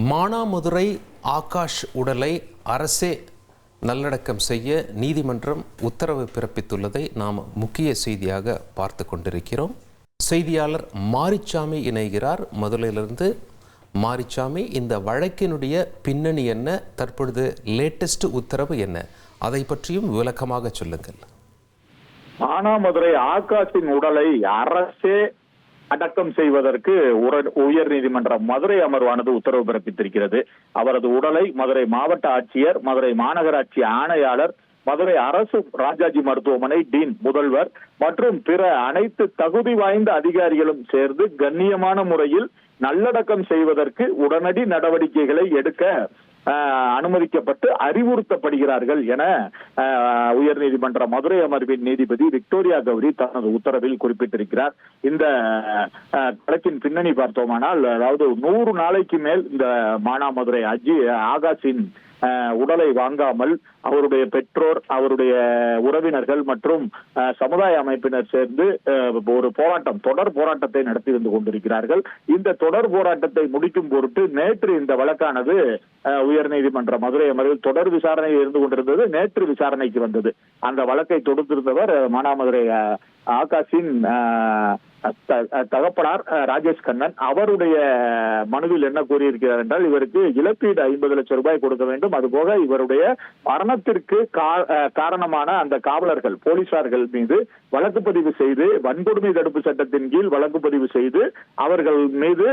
மானாமதுரை ஆகாஷ் உடலை அரசே நல்லடக்கம் செய்ய நீதிமன்றம் உத்தரவு பிறப்பித்துள்ளதை நாம் முக்கிய செய்தியாக பார்த்து கொண்டிருக்கிறோம். செய்தியாளர் மாரிச்சாமி இணைகிறார். முதலிலிருந்து மாரிச்சாமி, இந்த வழக்கினுடைய பின்னணி என்ன, தற்பொழுது லேட்டஸ்ட் உத்தரவு என்ன, அதை பற்றியும் விளக்கமாக சொல்லுங்கள். மானாமதுரை ஆகாஷின் உடலை அரசே அடக்கம் செய்வதற்கு உயர் நீதிமன்ற மதுரை அமர்வானது உத்தரவு பிறப்பித்திருக்கிறது. அவரது உடலை மதுரை மாவட்ட ஆட்சியர், மதுரை மாநகராட்சி ஆணையாளர், மதுரை அரசு ராஜாஜி மருத்துவமனை டீன் முதல்வர் மற்றும் பிற அனைத்து தகுதி வாய்ந்த அதிகாரிகளும் சேர்ந்து கண்ணியமான முறையில் நல்லடக்கம் செய்வதற்கு உடனடி நடவடிக்கைகளை எடுக்க அனுமதிக்கப்பட்டு அறிவுறுத்தப்படுகிறார்கள் என உயர்நீதிமன்ற மதுரை அமர்வின் நீதிபதி விக்டோரியா கௌரி தனது உத்தரவில் குறிப்பிட்டிருக்கிறார். இந்த வழக்கின் பின்னணி பார்த்தோமானால், அதாவது 100 நாளைக்கு மேல் இந்த மானாமதுரை ஆகாஷின் உடலை வாங்காமல் அவருடைய பெற்றோர், அவருடைய உறவினர்கள் மற்றும் சமுதாய அமைப்பினர் சேர்ந்து ஒரு தொடர் போராட்டத்தை நடத்தி வந்து கொண்டிருக்கிறார்கள். இந்த தொடர் போராட்டத்தை முடிக்கும் பொருட்டு நேற்று இந்த வழக்கானது உயர்நீதிமன்ற மதுரை அமர்வில் தொடர் விசாரணையில் இருந்து கொண்டிருந்தது. நேற்று விசாரணைக்கு வந்தது. அந்த வழக்கை தொடுத்திருந்தவர் மானாமதுரை ஆகாஷின் தகப்பனார் ராஜேஷ் கண்ணன். அவருடைய மனுவில் என்ன கூறியிருக்கிறார் என்றால், இவருக்கு இழப்பீடு 50 லட்சம் ரூபாய் கொடுக்க வேண்டும். அதுபோக இவருடைய மரணத்திற்கு காரணமான அந்த காவலர்கள், போலீசார்கள் மீது வழக்கு பதிவு செய்து, வன்கொடுமை தடுப்பு சட்டத்தின் கீழ் வழக்கு பதிவு செய்து அவர்கள் மீது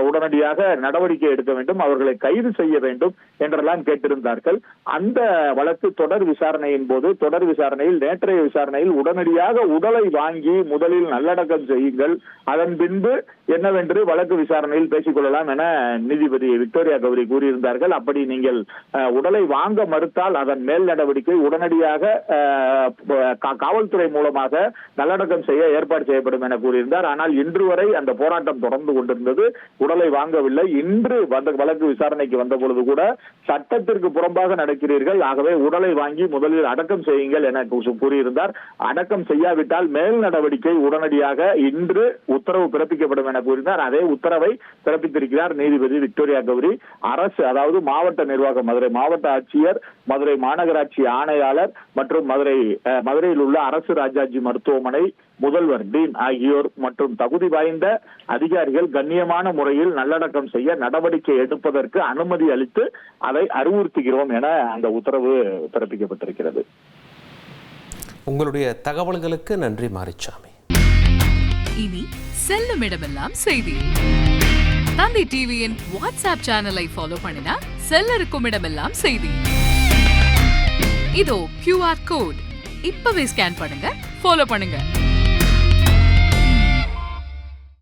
உடனடியாக நடவடிக்கை எடுக்க வேண்டும், அவர்களை கைது செய்ய வேண்டும் என்றெல்லாம் கேட்டிருந்தார்கள். அந்த வழக்கு தொடர் விசாரணையின் போது, தொடர் விசாரணையில் நேற்றைய விசாரணையில் உடனடியாக உடலை வாங்கி முதலில் நல்லடக்கம் செய்யுங்கள், அதன் பின்பு என்னவென்று வழக்கு விசாரணையில் பேசிக் கொள்ளலாம் என நீதிபதி விக்டோரியா கௌரி கூறியிருந்தார்கள். அப்படி நீங்கள் உடலை வாங்க மறுத்தால் அதன் மேல் நடவடிக்கை உடனடியாக காவல்துறை மூலமாக நல்லடக்கம் செய்ய ஏற்பாடு செய்யப்படும் என கூறியிருந்தார். ஆனால் இன்று வரை அந்த போராட்டம் தொடர்ந்து கொண்டிருந்தது. உடலை வாங்கவில்லை. இன்று வழக்கு விசாரணைக்கு வந்த பொழுது கூட சட்டத்திற்கு புறம்பாக நடக்கிறீர்கள், ஆகவே உடலை வாங்கி முதலில் அடக்கம் செய்யுங்கள் என கூறியிருந்தார். அடக்கம் செய்யாவிட்டால் மேல் நடவடிக்கை உடனடியாக இன்று உத்தரவு பிறப்பிக்கப்படும் என கூறினார். அதே உத்தரவை பிறப்பித்திருக்கிறார் நீதிபதி விக்டோரியா கௌரி. அரசு, அதாவது மாவட்ட நிர்வாகம், மதுரை மாவட்ட ஆட்சியர், மதுரை மாநகராட்சி ஆணையாளர் மற்றும் மதுரையில் உள்ள அரசு ராஜாஜி மருத்துவமனை முதல்வர் டீன் ஆகியோர் மற்றும் தகுதி வாய்ந்த அதிகாரிகள் கண்ணியமான முறையில் நல்லடக்கம் செய்ய நடவடிக்கை எடுப்பதற்கு அனுமதி அளித்து அதை அறிவுறுத்துகிறோம் என அந்த உத்தரவு பிறப்பிக்கப்பட்டிருக்கிறது. உங்களுடைய தகவல்களுக்கு நன்றி மாரிச்சாமி. இனி செல்லும் இடமெல்லாம் செய்தி. தந்தி டிவியின் வாட்ஸ்அப் சேனலை ஃபாலோ பண்ணினா செல்ல இருக்கும் இடமெல்லாம் செய்தி. இதோ QR கோட், இப்பவே ஸ்கேன் பண்ணுங்க, ஃபாலோ பண்ணுங்க.